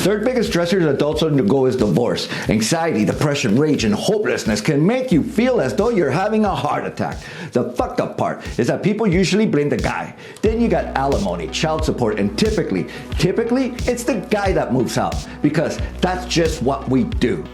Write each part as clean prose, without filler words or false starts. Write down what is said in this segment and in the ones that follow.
Third biggest stressors adults undergo is divorce. Anxiety, depression, rage, and hopelessness can make you feel as though you're having a heart attack. The fucked up part is that people usually blame the guy. Then you got alimony, child support, and typically, it's the guy that moves out because that's just what we do.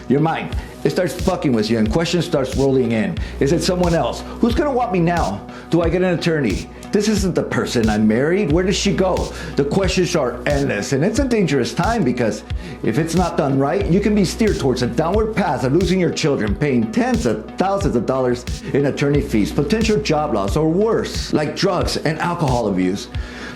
Your mind, it starts fucking with you and questions starts rolling in. Is it someone else? Who's gonna want me now? Do I get an attorney? This isn't the person I married. Where does she go? The questions are endless, and it's a dangerous time because if it's not done right, you can be steered towards a downward path of losing your children, paying tens of thousands of dollars in attorney fees, potential job loss, or worse, like drugs and alcohol abuse.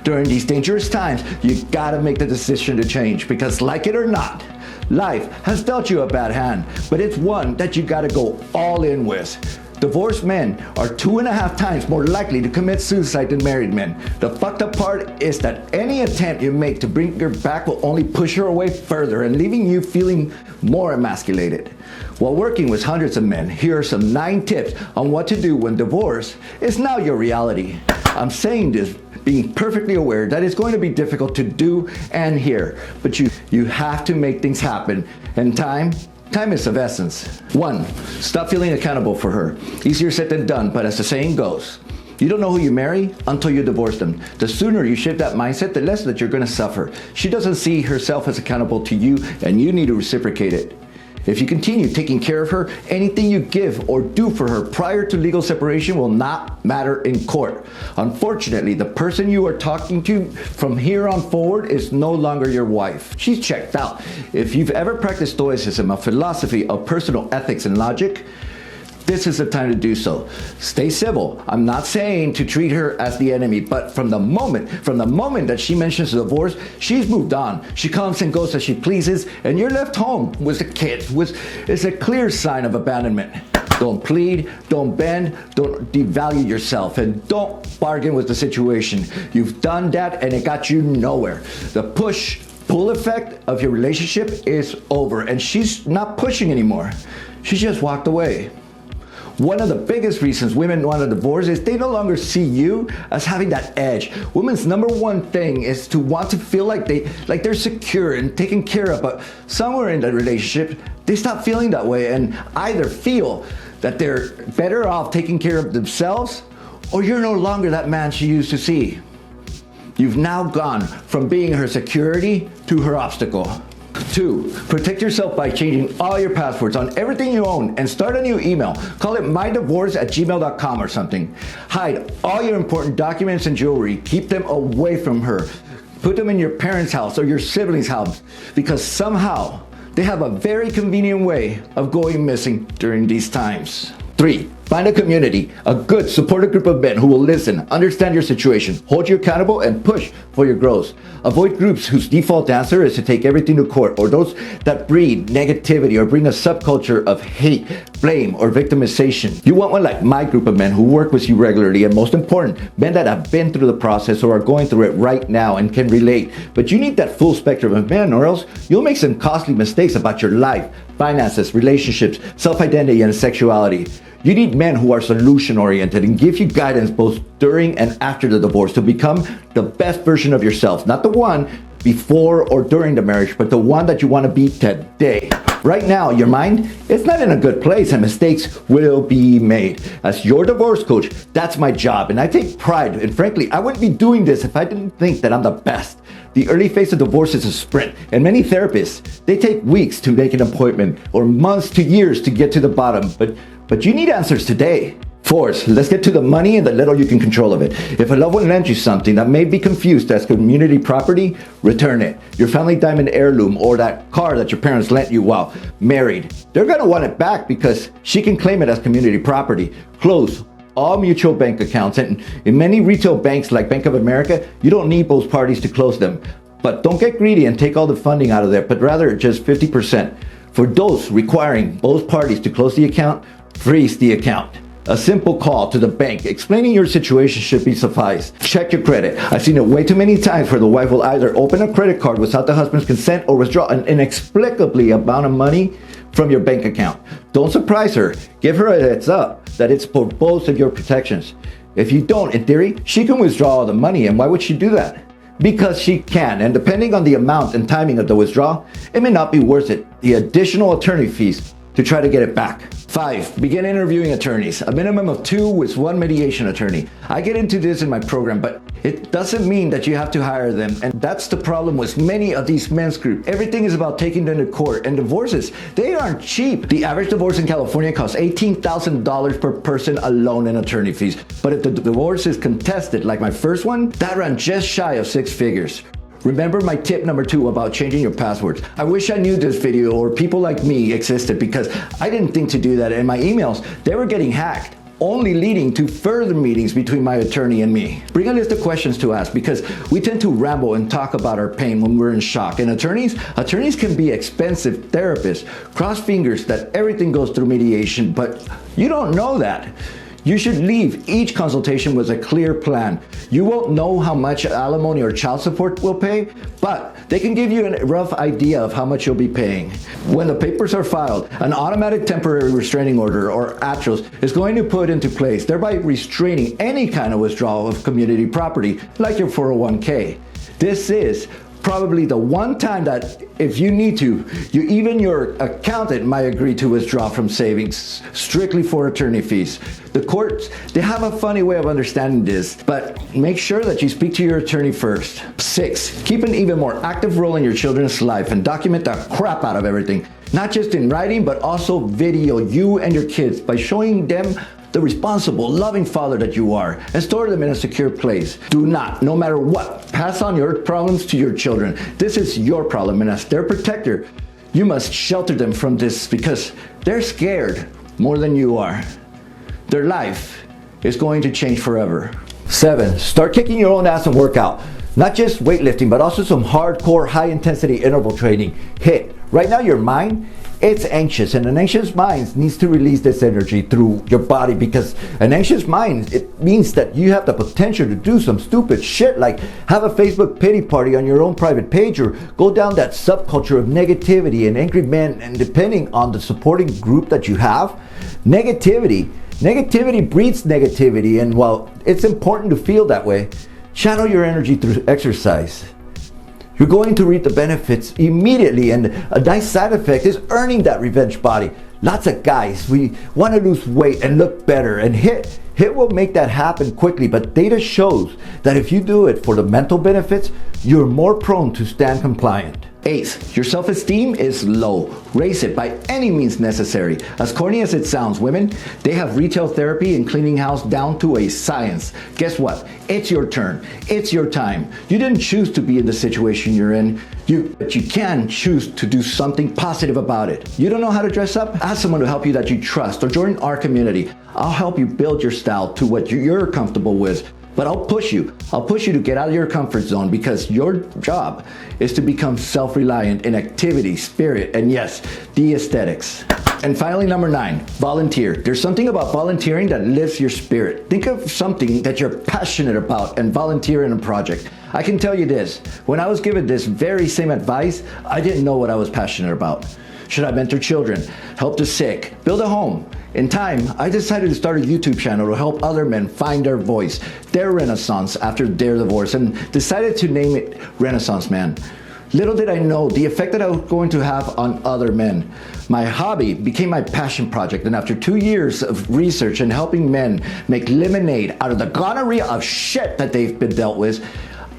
During these dangerous times, you gotta make the decision to change because, like it or not, life has dealt you a bad hand, but it's one that you gotta go all in with. Divorced men are 2.5 times more likely to commit suicide than married men. The fucked up part is that any attempt you make to bring her back will only push her away further and leaving you feeling more emasculated. While working with hundreds of men, here are some 9 tips on what to do when divorce is now your reality. I'm saying this being perfectly aware that it's going to be difficult to do and hear, but you have to make things happen, and time is of essence. 1, stop feeling accountable for her. Easier said than done, but as the saying goes, you don't know who you marry until you divorce them. The sooner you shift that mindset, the less that you're gonna suffer. She doesn't see herself as accountable to you, and you need to reciprocate it. If you continue taking care of her, anything you give or do for her prior to legal separation will not matter in court. Unfortunately, the person you are talking to from here on forward is no longer your wife. She's checked out. If you've ever practiced Stoicism, a philosophy of personal ethics and logic, this is the time to do so. Stay civil. I'm not saying to treat her as the enemy, but from the moment that she mentions divorce, she's moved on. She comes and goes as she pleases, and you're left home with the kids. It's a clear sign of abandonment. Don't plead, don't bend, don't devalue yourself, and don't bargain with the situation. You've done that, and it got you nowhere. The push-pull effect of your relationship is over, and she's not pushing anymore. She just walked away. One of the biggest reasons women want a divorce is they no longer see you as having that edge. Women's number one thing is to want to feel like they're secure and taken care of, but somewhere in the relationship, they stop feeling that way and either feel that they're better off taking care of themselves, or you're no longer that man she used to see. You've now gone from being her security to her obstacle. 2, protect yourself by changing all your passwords on everything you own and start a new email. Call it mydivorce@gmail.com or something. Hide all your important documents and jewelry. Keep them away from her. Put them in your parents' house or your siblings' house because somehow they have a very convenient way of going missing during these times. 3, find a community, a good supportive group of men who will listen, understand your situation, hold you accountable, and push for your growth. Avoid groups whose default answer is to take everything to court, or those that breed negativity or bring a subculture of hate, blame, or victimization. You want one like my group of men who work with you regularly, and most important, men that have been through the process or are going through it right now and can relate. But you need that full spectrum of men, or else you'll make some costly mistakes about your life, finances, relationships, self-identity, and sexuality. You need men who are solution-oriented and give you guidance both during and after the divorce to become the best version of yourself. Not the one before or during the marriage, but the one that you want to be today. Right now, your mind, it's not in a good place and mistakes will be made. As your divorce coach, that's my job, and I take pride. And frankly, I wouldn't be doing this if I didn't think that I'm the best. The early phase of divorce is a sprint, and many therapists, they take weeks to make an appointment or months to years to get to the bottom. But you need answers today. 4th, let's get to the money and the little you can control of it. If a loved one lends you something that may be confused as community property, return it. Your family diamond heirloom or that car that your parents lent you while married, they're gonna want it back because she can claim it as community property. Close all mutual bank accounts, and in many retail banks like Bank of America, you don't need both parties to close them. But don't get greedy and take all the funding out of there, but rather just 50%. For those requiring both parties to close the account, freeze the account. A simple call to the bank explaining your situation should be suffice. Check your credit. I've seen it way too many times where the wife will either open a credit card without the husband's consent or withdraw an inexplicably amount of money from your bank account. Don't surprise her. Give her a heads up that it's for both of your protections. If you don't, in theory, she can withdraw all the money, and why would she do that? because she can, and depending on the amount and timing of the withdrawal, it may not be worth it, the additional attorney fees to try to get it back. 5. Begin interviewing attorneys. A minimum of 2 with 1 mediation attorney. I get into this in my program, but it doesn't mean that you have to hire them, and that's the problem with many of these men's groups. Everything is about taking them to court, and divorces, they aren't cheap. The average divorce in California costs $18,000 per person alone in attorney fees, but if the divorce is contested, like my first one, that ran just shy of 6 figures. Remember my tip number 2 about changing your passwords. I wish I knew this video or people like me existed, because I didn't think to do that, and my emails, they were getting hacked, only leading to further meetings between my attorney and me. Bring a list of questions to ask, because we tend to ramble and talk about our pain when we're in shock. And attorneys can be expensive therapists. Cross fingers that everything goes through mediation, but you don't know that. You should leave each consultation with a clear plan. You won't know how much alimony or child support will pay, but they can give you a rough idea of how much you'll be paying. When the papers are filed, an automatic temporary restraining order, or ATROS, is going to put into place, thereby restraining any kind of withdrawal of community property, like your 401k. This is probably the one time that if you need to, even your accountant might agree to withdraw from savings strictly for attorney fees. The courts, they have a funny way of understanding this, but make sure that you speak to your attorney first. 6, keep an even more active role in your children's life and document the crap out of everything. Not just in writing, but also video you and your kids by showing them the responsible, loving father that you are, and store them in a secure place. Do not, no matter what, pass on your problems to your children. This is your problem, and as their protector, you must shelter them from this, because they're scared more than you are. Their life is going to change forever. 7, start kicking your own ass and workout. Not just weightlifting, but also some hardcore, high-intensity interval training. HIIT. Right now, your mind, it's anxious, and an anxious mind needs to release this energy through your body, because an anxious mind, it means that you have the potential to do some stupid shit, like have a Facebook pity party on your own private page, or go down that subculture of negativity and angry men. And depending on the supporting group that you have, negativity breeds negativity. And while it's important to feel that way, channel your energy through exercise. You're going to reap the benefits immediately, and a nice side effect is earning that revenge body. Lots of guys, we want to lose weight and look better, and HIIT will make that happen quickly, but data shows that if you do it for the mental benefits, you're more prone to stand compliant. 8, your self-esteem is low. Raise it by any means necessary. As corny as it sounds, women, they have retail therapy and cleaning house down to a science. Guess what? It's your turn. It's your time. You didn't choose to be in the situation you're in, but you can choose to do something positive about it. You don't know how to dress up? Ask someone to help you that you trust, or join our community. I'll help you build your style to what you're comfortable with. But I'll push you to get out of your comfort zone, because your job is to become self-reliant in activity, spirit, and yes, the aesthetics. And finally, number 9, volunteer. There's something about volunteering that lifts your spirit. Think of something that you're passionate about and volunteer in a project. I can tell you this, when I was given this very same advice, I didn't know what I was passionate about. Should I mentor children, help the sick, build a home? In time, I decided to start a YouTube channel to help other men find their voice, their renaissance after their divorce, and decided to name it Renaissance Man. Little did I know the effect that I was going to have on other men. My hobby became my passion project, and after 2 years of research and helping men make lemonade out of the gonorrhea of shit that they've been dealt with,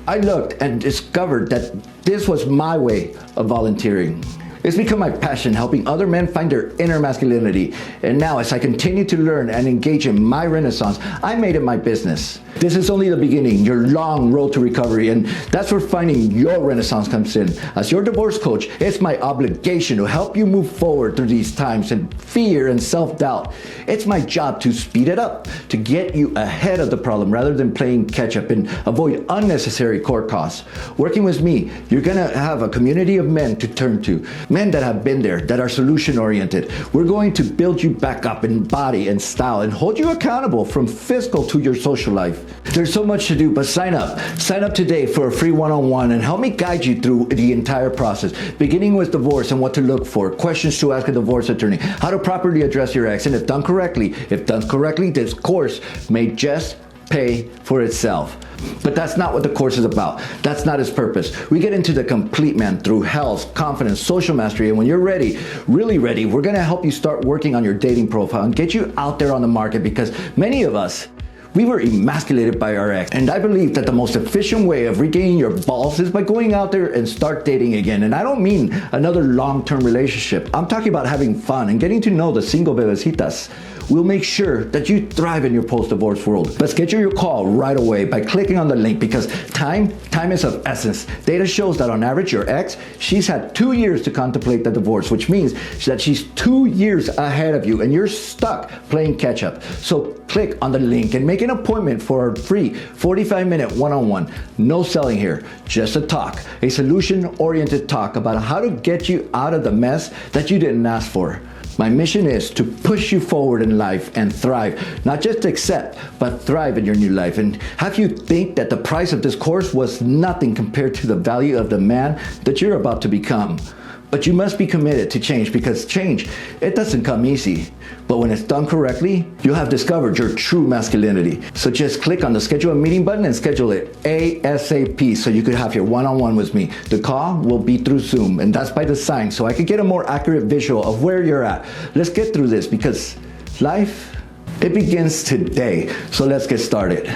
I looked and discovered that this was my way of volunteering. It's become my passion, helping other men find their inner masculinity. And now, as I continue to learn and engage in my renaissance, I made it my business. This is only the beginning, your long road to recovery, and that's where finding your renaissance comes in. As your divorce coach, it's my obligation to help you move forward through these times and fear and self-doubt. It's my job to speed it up, to get you ahead of the problem rather than playing catch up and avoid unnecessary court costs. Working with me, you're gonna have a community of men to turn to. Men that have been there, that are solution oriented. We're going to build you back up in body and style and hold you accountable from physical to your social life. There's so much to do, but sign up. Sign up today for a free one-on-one and help me guide you through the entire process, beginning with divorce and what to look for, questions to ask a divorce attorney, how to properly address your ex, and if done correctly, this course may just pay for itself. But that's not what the course is about. That's not its purpose. We get into the complete man through health, confidence, social mastery, and when you're ready, really ready, we're gonna help you start working on your dating profile and get you out there on the market, because many of us, we were emasculated by our ex. And I believe that the most efficient way of regaining your balls is by going out there and start dating again. And I don't mean another long-term relationship. I'm talking about having fun and getting to know the single bebecitas. We'll make sure that you thrive in your post-divorce world. But schedule your call right away by clicking on the link, because time is of essence. Data shows that on average, your ex, she's had 2 years to contemplate the divorce, which means that she's 2 years ahead of you and you're stuck playing catch up. So click on the link and make an appointment for a free 45-minute one-on-one. No selling here, just a talk, a solution-oriented talk about how to get you out of the mess that you didn't ask for. My mission is to push you forward in life and thrive, not just accept, but thrive in your new life. And have you think that the price of this course was nothing compared to the value of the man that you're about to become. But you must be committed to change, because change, it doesn't come easy. But when it's done correctly, you'll have discovered your true masculinity. So just click on the schedule a meeting button and schedule it ASAP so you could have your one-on-one with me. The call will be through Zoom, and that's by design, so I could get a more accurate visual of where you're at. Let's get through this, because life, it begins today. So let's get started.